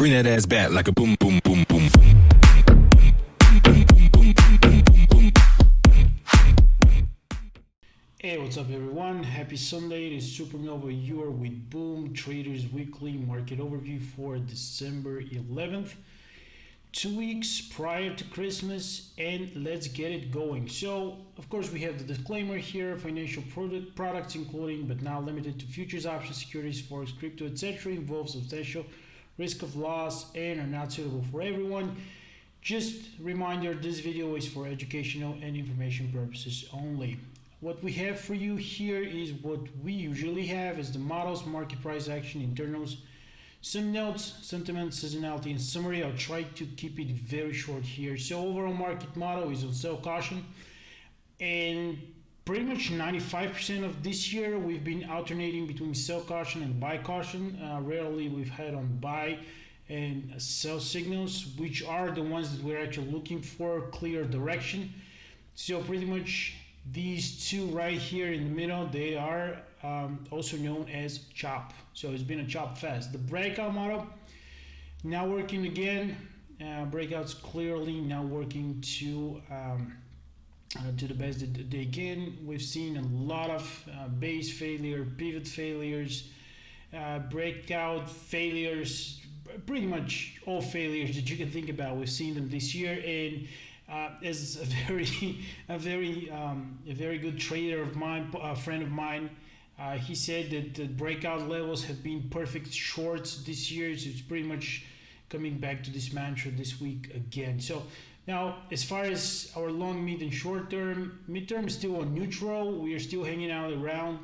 Bring that ass back like a boom, boom, boom, boom. Hey, what's up everyone? Happy Sunday. It is Supernova. You are with Boom Traders Weekly Market Overview for December 11th. 2 weeks prior to Christmas, and let's get it going. So, of course, we have the disclaimer here: financial products including but not limited to futures, options, securities, forex, crypto, etc. involve substantial risk of loss and are not suitable for everyone. Just reminder, this video is for educational and information purposes only. What we have for you here is what we usually have is the models, market price action, internals, some notes, sentiment, seasonality, and summary. I'll try to keep it very short here. So overall market model is on sell caution, and pretty much 95% of this year we've been alternating between sell caution and buy caution. Rarely we've had on buy and sell signals, which are the ones that we're actually looking for clear direction. So pretty much these two right here in the middle, they are also known as chop. So it's been a chop fest. The breakout model now working again. Breakouts clearly now working to the best that they can. We've seen a lot of base failure, pivot failures, breakout failures, pretty much all failures that you can think about. We've seen them this year, and as a very good trader of mine, a friend of mine, he said that the breakout levels have been perfect shorts this year. So it's pretty much coming back to this mantra this week again. So now, as far as our long, mid, and short term, midterm is still on neutral. We are still hanging out around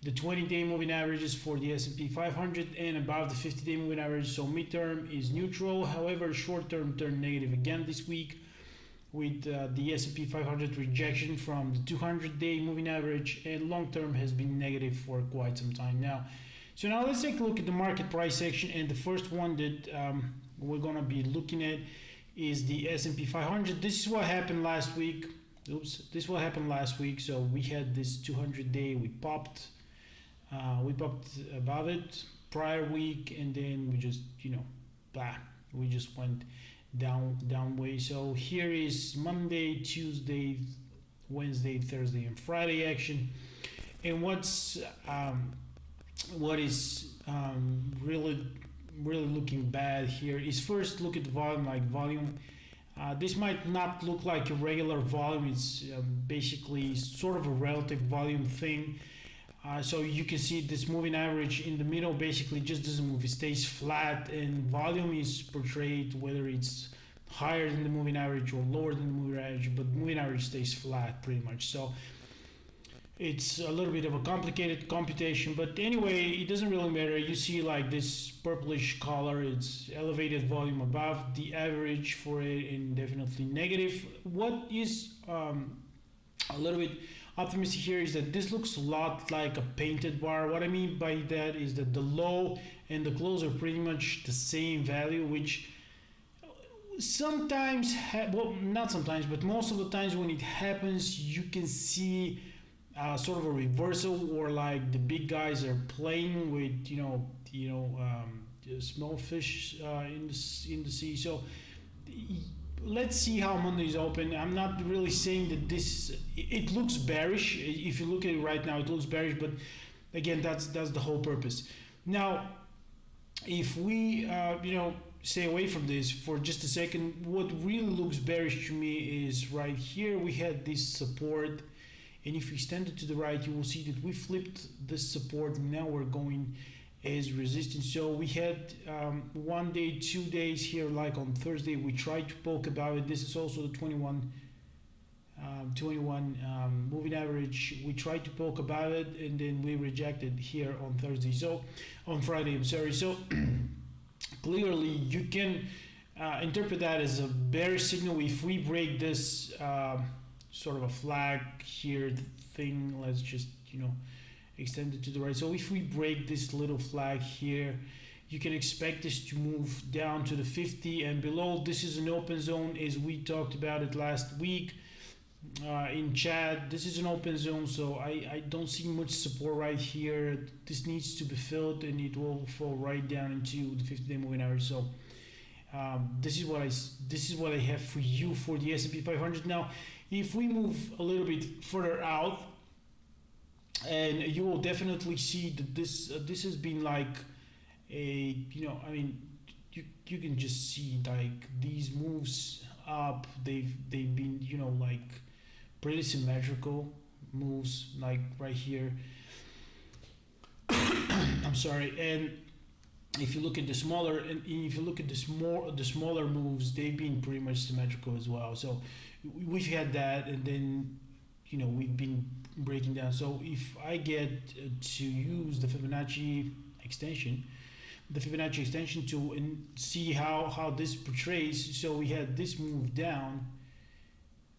the 20-day moving averages for the S&P 500 and above the 50-day moving average. So midterm is neutral. However, short term turned negative again this week with the S&P 500 rejection from the 200-day moving average, and long term has been negative for quite some time now. So now let's take a look at the market price section, and the first one that we're going to be looking at is the S&P 500. This is what happened last week. This is what happened last week. So we had this 200-day, we popped above it prior week, and then we just we just went down way. So here is Monday, Tuesday, Wednesday, Thursday, and Friday action. And what is really looking bad here is, first look at the volume. This might not look like a regular volume. It's basically sort of a relative volume thing. So you can see this moving average in the middle basically just doesn't move. It stays flat, and volume is portrayed whether it's higher than the moving average or lower than the moving average, but moving average stays flat pretty much. So it's a little bit of a complicated computation, but anyway, it doesn't really matter. You see like this purplish color, it's elevated volume above the average for it, and definitely negative. What is a little bit optimistic here is that this looks a lot like a painted bar. What I mean by that is that the low and the close are pretty much the same value, which sometimes, not sometimes, but most of the times when it happens, you can see sort of a reversal, or like the big guys are playing with small fish in the sea. So let's see how Monday is open. I'm not really saying that it looks bearish. If you look at it right now, it looks bearish, but again, that's the whole purpose. Now, if we stay away from this for just a second, what really looks bearish to me is right here. We had this support, and if we extend it to the right, you will see that we flipped this support, and now we're going as resistance. So we had 1 day, 2 days here, like on Thursday we tried to poke about it. This is also the 21 moving average. We tried to poke about it, and then we rejected here on Thursday, so on Friday, I'm sorry. So clearly you can interpret that as a bearish signal. If we break this sort of a flag here thing, let's just extend it to the right. So if we break this little flag here, you can expect this to move down to the 50 and below. This is an open zone, as we talked about it last week. in chat, this is an open zone, so I don't see much support right here. This needs to be filled, and it will fall right down into the 50-day moving average. So this is what I have for you for the S&P 500. Now, if we move a little bit further out, and you will definitely see that this has been like a, I mean, you can just see like these moves up. They've been, like pretty symmetrical moves, like right here. I'm sorry. And if you look at the smaller, and if you look at the smaller moves, they've been pretty much symmetrical as well. So we've had that, and then we've been breaking down. So if I get to use the Fibonacci extension tool, and see how this portrays. So we had this move down,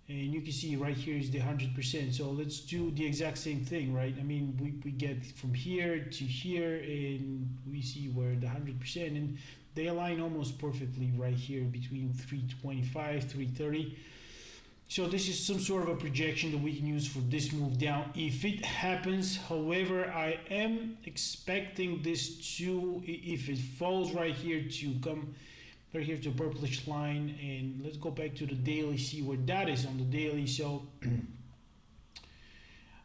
and you can see right here is the 100%. So let's do the exact same thing, right? I mean, we get from here to here, and we see where the 100%, and they align almost perfectly right here between 325, 330. So this is some sort of a projection that we can use for this move down if it happens. However, I am expecting this to, if it falls right here, to come right here to a purplish line. And let's go back to the daily, see where that is on the daily. So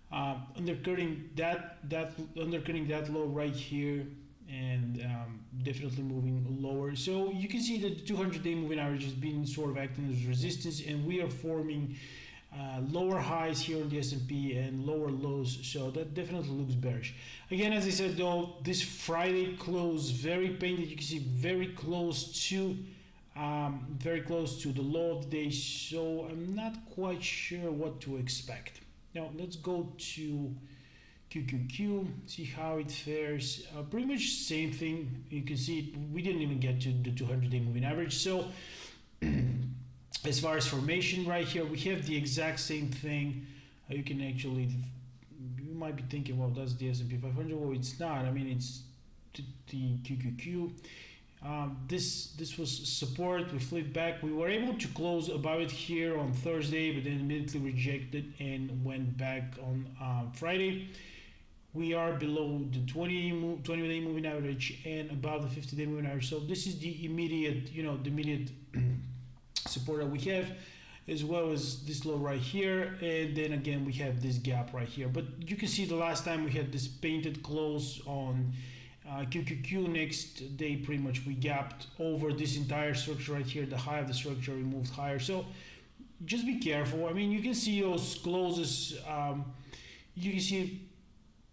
undercutting that low right here, and definitely moving lower. So you can see that the 200-day moving average has been sort of acting as resistance, and we are forming lower highs here on the S&P and lower lows. So that definitely looks bearish. Again, as I said though, this Friday close very painted. You can see very close to the low of the day. So I'm not quite sure what to expect. Now let's go to QQQ, see how it fares. Pretty much same thing. You can see we didn't even get to the 200-day moving average. So as far as formation right here, we have the exact same thing. You can actually, you might be thinking, well, that's the S&P 500. Well, it's not. I mean, it's the QQQ. This was support. We flipped back. We were able to close above it here on Thursday, but then immediately rejected and went back on Friday. We are below the 20-day moving average and above the 50-day moving average. So this is the immediate, support that we have, as well as this low right here. And then again, we have this gap right here. But you can see the last time we had this painted close on QQQ. Next day, pretty much we gapped over this entire structure right here. The high of the structure, we moved higher. So just be careful. I mean, you can see those closes. You can see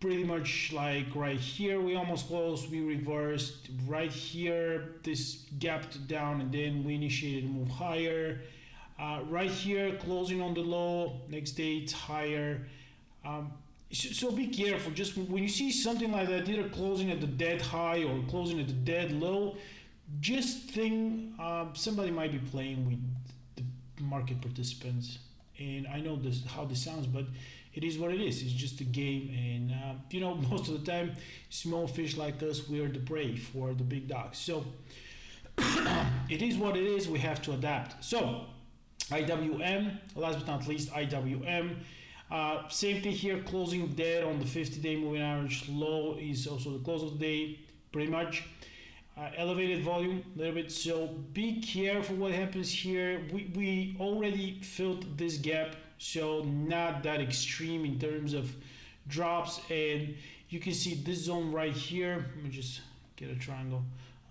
pretty much like right here we almost closed, we reversed. Right here this gapped down, and then we initiated a move higher. Right here closing on the low, next day it's higher. So be careful. Just when you see something like that, either closing at the dead high or closing at the dead low, just think somebody might be playing with the market participants. And I know this how this sounds, but it is what it is. It's just a game, and most of the time, small fish like us, we are the prey for the big dogs. So it is what it is. We have to adapt. So IWM, last but not least, IWM. Same thing here, closing dead on the 50-day moving average. Low is also the close of the day, pretty much. Elevated volume a little bit, so be careful what happens here. We already filled this gap, so not that extreme in terms of drops. And you can see this zone right here. Let me just get a triangle,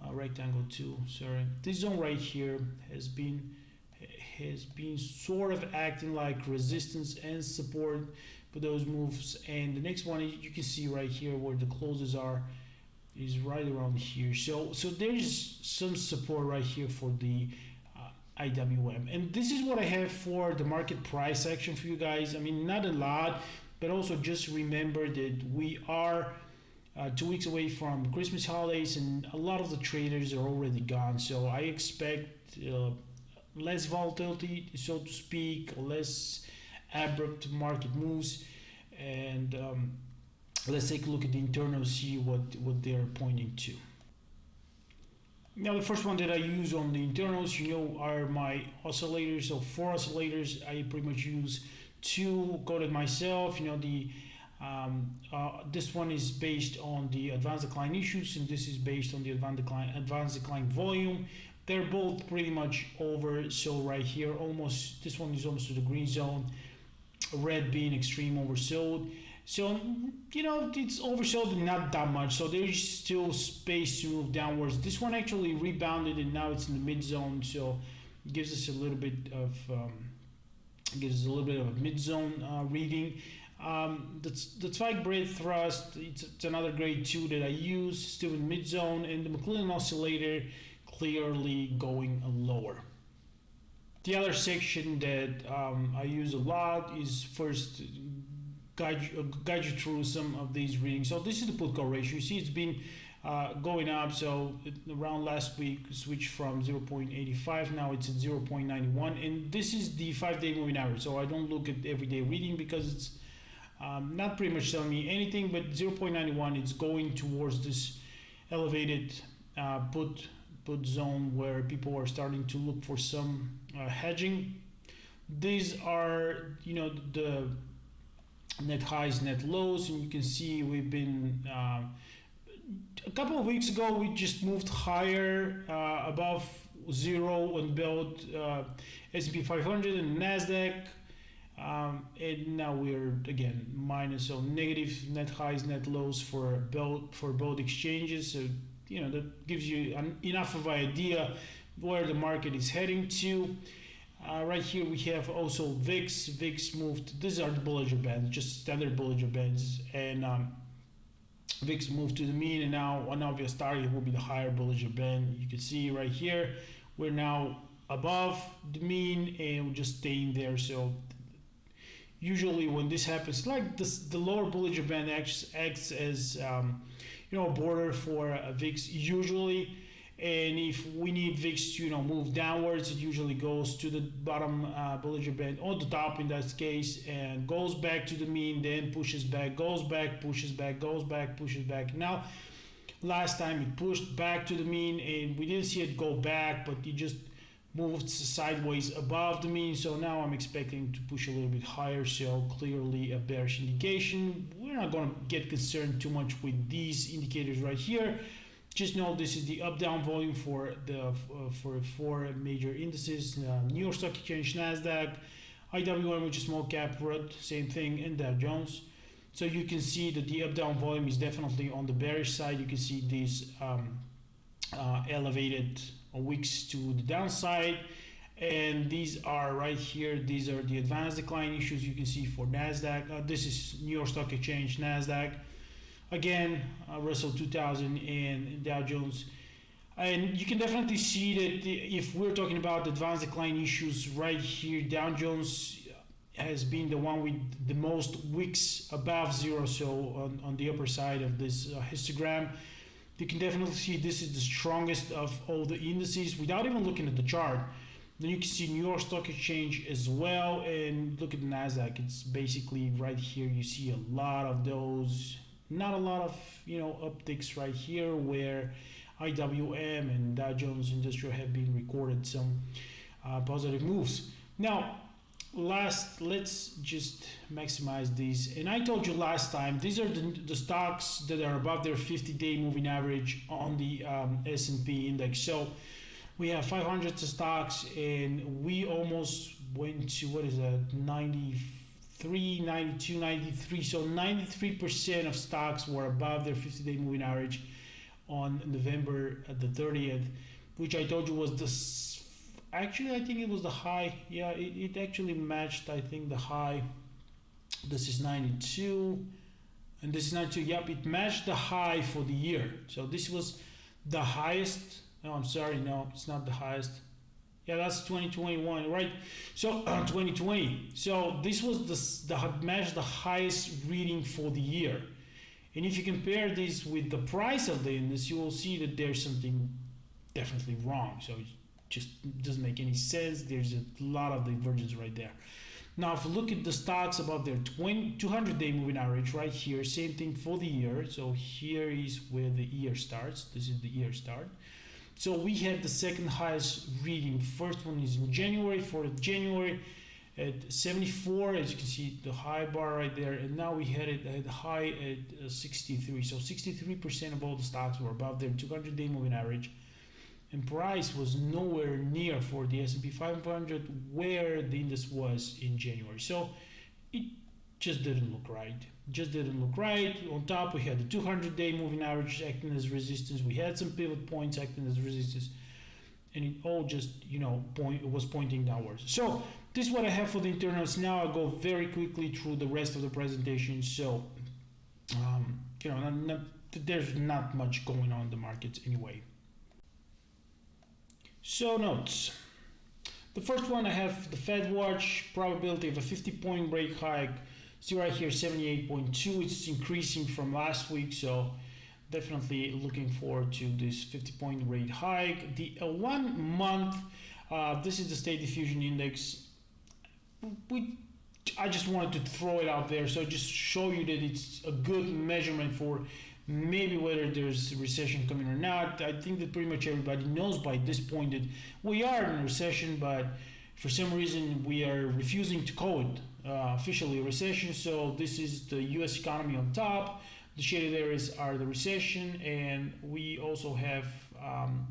rectangle too, sorry. This zone right here has been sort of acting like resistance and support for those moves. And the next one, you can see right here where the closes are, is right around here. So there's some support right here for the IWM. And this is what I have for the market price action for you guys. I mean, not a lot, but also just remember that we are 2 weeks away from Christmas holidays, and a lot of the traders are already gone. So I expect less volatility, so to speak, less abrupt market moves. And let's take a look at the internal, see what they're pointing to. Now the first one that I use on the internals, are my oscillators. So 4 oscillators, I pretty much use to quoted myself, this one is based on the advanced decline issues, and this is based on the advanced decline volume. They're both pretty much over. So right here, almost this one is almost to the green zone, red being extreme oversold. So it's oversold and not that much. So there's still space to move downwards. This one actually rebounded and now it's in the mid zone. So it gives us a little bit of a mid zone reading. The spike break thrust, it's another grade 2 that I use, still in mid zone, and the McClellan oscillator clearly going lower. The other section that I use a lot is first guide you through some of these readings. So this is the put call ratio. You see it's been going up. So around last week switched from 0.85, now it's at 0.91, and this is the 5-day moving average. So I don't look at everyday reading because it's not pretty much telling me anything, but 0.91, it's going towards this elevated put zone where people are starting to look for some hedging. These are the net highs, net lows, and you can see we've been a couple of weeks ago we just moved higher above zero on both S&P 500 and Nasdaq. And now we're again minus, so negative net highs, net lows for both exchanges. So that gives you enough of an idea where the market is heading to. Right here we have also VIX. VIX moved. These are the Bollinger Bands, just standard Bollinger Bands, and VIX moved to the mean, and now one obvious target will be the higher Bollinger Band. You can see right here we're now above the mean and we're just staying there. So usually when this happens, like this, the lower Bollinger Band acts as a border for VIX usually, and if we need VIX to move downwards, it usually goes to the bottom Bollinger Band, or the top in that case, and goes back to the mean, then pushes back, goes back, pushes back, goes back, pushes back. Now last time it pushed back to the mean and we didn't see it go back, but it just moved sideways above the mean. So now I'm expecting to push a little bit higher, so clearly a bearish indication. We're not going to get concerned too much with these indicators right here. Just know this is the up down volume for the for four major indices: New York Stock Exchange, Nasdaq, IWM, which is small cap, RUT, same thing, and Dow Jones. So you can see that the up down volume is definitely on the bearish side. You can see these elevated wicks to the downside, and these are right here. These are the advanced decline issues you can see for Nasdaq. This is New York Stock Exchange, Nasdaq, again Russell 2000 and Dow Jones. And you can definitely see that if we're talking about advanced decline issues right here, Dow Jones has been the one with the most wicks above zero, so on the upper side of this histogram. You can definitely see this is the strongest of all the indices without even looking at the chart. Then you can see New York Stock Exchange as well, and look at the Nasdaq. It's basically right here. You see a lot of those, not a lot of upticks right here where IWM and Dow Jones Industrial have been recorded some positive moves. Now let's just maximize these. And I told you last time, these are the stocks that are above their 50-day moving average on the S&P index. So we have 500 stocks, and we almost went to, what is that, 93, 92, 93. So 93% of stocks were above their 50-day moving average on November the 30th, which I told you was the actually, I think it was the high. Yeah, it actually matched, I think, the high. This is 92, and this is 92. Yep, it matched the high for the year. So this was the highest. No, I'm sorry. No, it's not the highest. Yeah, that's 2021, right? So 2020. So this was the matched the highest reading for the year. And if you compare this with the price of the index, you will see that there's something definitely wrong. So just doesn't make any sense. There's a lot of divergence right there. Now, if you look at the stocks above their 200-day moving average right here, same thing for the year. So here is where the year starts. This is the year start. So we have the second highest reading. First one is in January, 4th of January, at 74, as you can see the high bar right there, and now we had it at high at 63. So 63% of all the stocks were above their 200-day moving average, and price was nowhere near for the S&P 500 where the index was in January. So it just didn't look right. Just didn't look right. On top, we had the 200-day moving average acting as resistance. We had some pivot points acting as resistance, and it all just, was pointing downwards. So this is what I have for the internals. Now I'll go very quickly through the rest of the presentation. So, there's not much going on in the markets anyway. So notes. The first one, I have the Fed watch probability of a 50-point rate hike. See right here, 78.2. It's increasing from last week, so definitely looking forward to this 50-point rate hike. The 1 month, this is the State Diffusion Index. I just wanted to throw it out there, so just show you that it's a good measurement for maybe whether there's a recession coming or not. I think that pretty much everybody knows by this point that we are in a recession, but for some reason we are refusing to call it officially a recession. So this is the US economy on top. The shaded areas are the recession, and we also have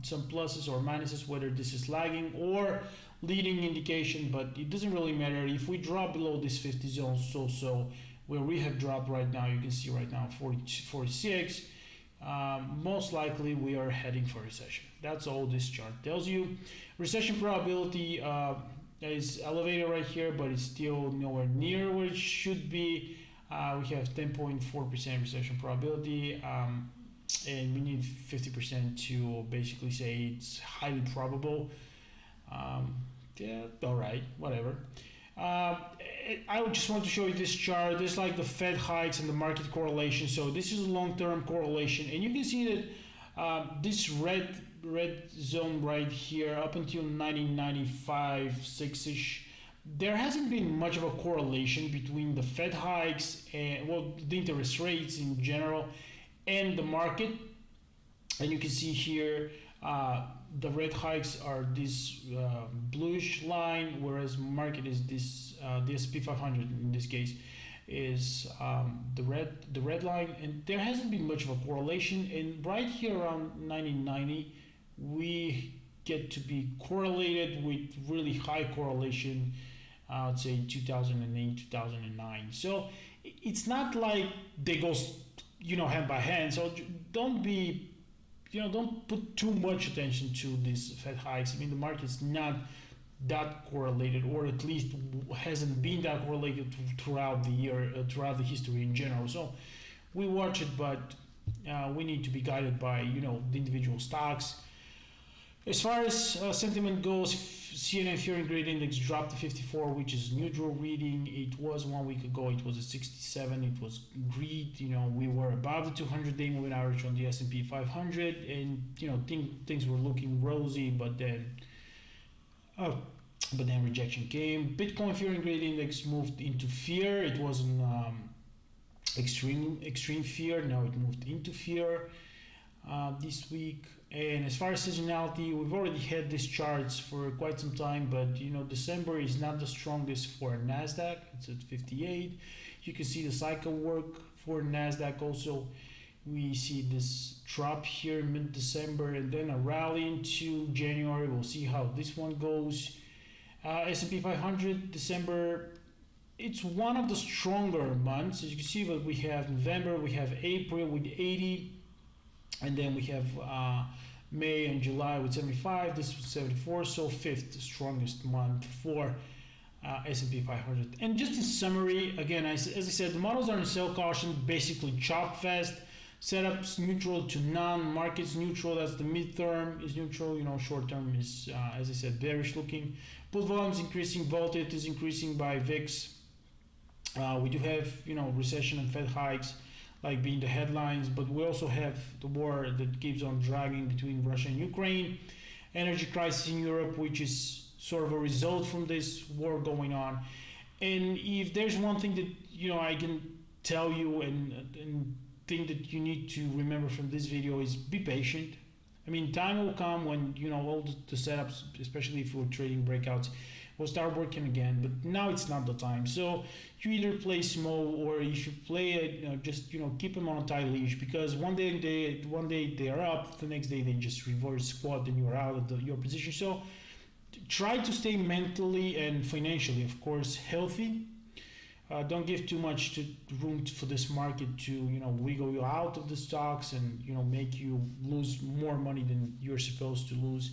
some pluses or minuses, whether this is lagging or leading indication, but it doesn't really matter. If we drop below this 50 zone, so where we have dropped right now, you can see right now 46, most likely we are heading for recession. That's all this chart tells you. Recession probability is elevated right here, but it's still nowhere near where it should be. We have 10.4% recession probability, and we need 50% to basically say it's highly probable. Yeah, all right, whatever. I just want to show you this chart. This is like the Fed hikes and the market correlation. So this is a long-term correlation, and you can see that this red zone right here up until 1995, 6ish, there hasn't been much of a correlation between the Fed hikes and the interest rates in general and the market. And you can see here the red hikes are this bluish line, whereas market is this the S&P 500 in this case is the red line, and there hasn't been much of a correlation. And right here around 1990 we get to be correlated with really high correlation, I would say 2008, 2009. So it's not like they go hand by hand. So don't put too much attention to these Fed hikes. I mean, the market's not that correlated, or at least hasn't been that correlated throughout the year, throughout the history in general. So we watch it, but we need to be guided by the individual stocks. As far as sentiment goes, CNN Fear and Greed Index dropped to 54, which is neutral reading. It was 1 week ago, it was at 67. It was greed. We were above the 200-day moving average on the S&P 500, and things were looking rosy, but then rejection came. Bitcoin Fear and Greed Index moved into fear. It wasn't extreme fear. Now it moved into fear this week. And as far as seasonality, we've already had these charts for quite some time, but December is not the strongest for NASDAQ. It's at 58. You can see the cycle work for NASDAQ also. We see this drop here mid-December, and then a rally into January. We'll see how this one goes. S&P 500 December, it's one of the stronger months. As you can see, but we have November, we have April with 80, and then we have May and July with 75. This was 74, so fifth strongest month for S&P 500. And just in summary, again, as I said, the models are in sell caution, basically chop fast. Setups neutral to none, markets neutral, that's the midterm is neutral, short term is, as I said, bearish looking. Put volumes increasing, volatility is increasing by VIX. We do have, recession and Fed hikes like being the headlines, but we also have the war that keeps on dragging between Russia and Ukraine, energy crisis in Europe, which is sort of a result from this war going on. And if there's one thing that, I can tell you and thing that you need to remember from this video is be patient. I mean, time will come when all the setups, especially if you're trading breakouts, will start working again. But now it's not the time. So you either play small, or if you play it, just keep them on a tight leash, because one day they are up, the next day they just reverse squat and you're out of your position. So try to stay mentally and financially, of course, healthy. Don't give too much room for this market to wiggle you out of the stocks and make you lose more money than you're supposed to lose.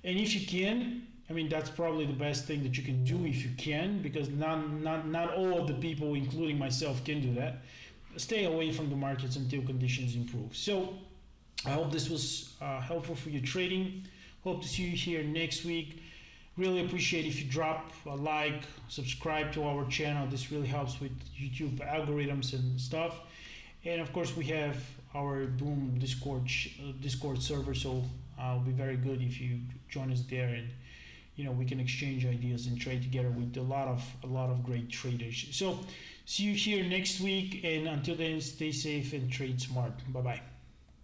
And if you can, I mean, that's probably the best thing that you can do if you can, because not all of the people, including myself, can do that. Stay away from the markets until conditions improve. So I hope this was helpful for your trading. Hope to see you here next week. Really appreciate if you drop a like, subscribe to our channel. This really helps with YouTube algorithms and stuff. And of course, we have our Boom Discord server, so it'll be very good if you join us there, and we can exchange ideas and trade together with a lot of great traders. So see you here next week, and until then, stay safe and trade smart. Bye bye.